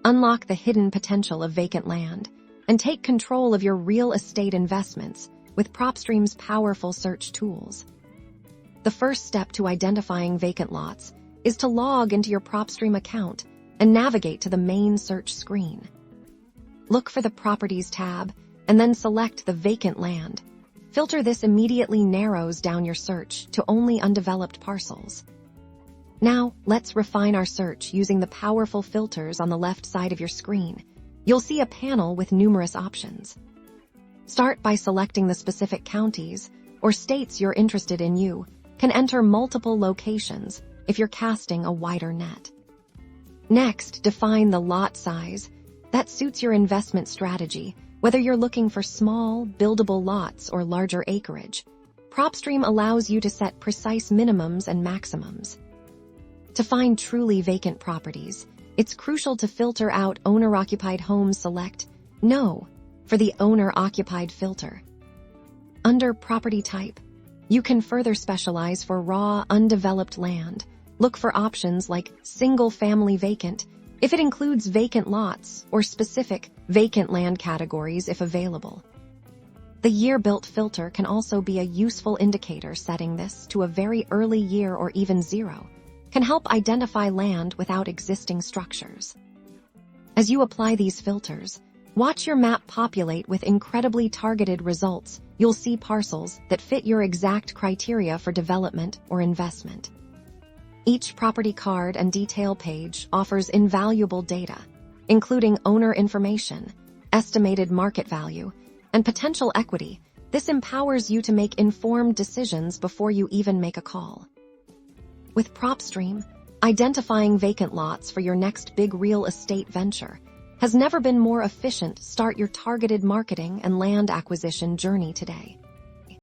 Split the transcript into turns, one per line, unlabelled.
Unlock the hidden potential of vacant land and take control of your real estate investments with Propstream's powerful search tools. The first step to identifying vacant lots is to log into your Propstream account and navigate to the main search screen. Look for the Properties tab and then select the vacant land. Filter this immediately narrows down your search to only undeveloped parcels. Now, let's refine our search using the powerful filters on the left side of your screen. You'll see a panel with numerous options. Start by selecting the specific counties or states you're interested in. You can enter multiple locations if you're casting a wider net. Next, define the lot size that suits your investment strategy, whether you're looking for small, buildable lots or larger acreage. Propstream allows you to set precise minimums and maximums. To find truly vacant properties, it's crucial to filter out owner-occupied homes. Select No for the owner-occupied filter. Under Property Type, you can further specialize for raw, undeveloped land. Look for options like single-family vacant if it includes vacant lots, or specific vacant land categories if available. The year-built filter can also be a useful indicator. Setting this to a very early year or even 0 can help identify land without existing structures. As you apply these filters, watch your map populate with incredibly targeted results. You'll see parcels that fit your exact criteria for development or investment. Each property card and detail page offers invaluable data, including owner information, estimated market value, and potential equity. This empowers you to make informed decisions before you even make a call. With Propstream, identifying vacant lots for your next big real estate venture has never been more efficient. Start your targeted marketing and land acquisition journey today.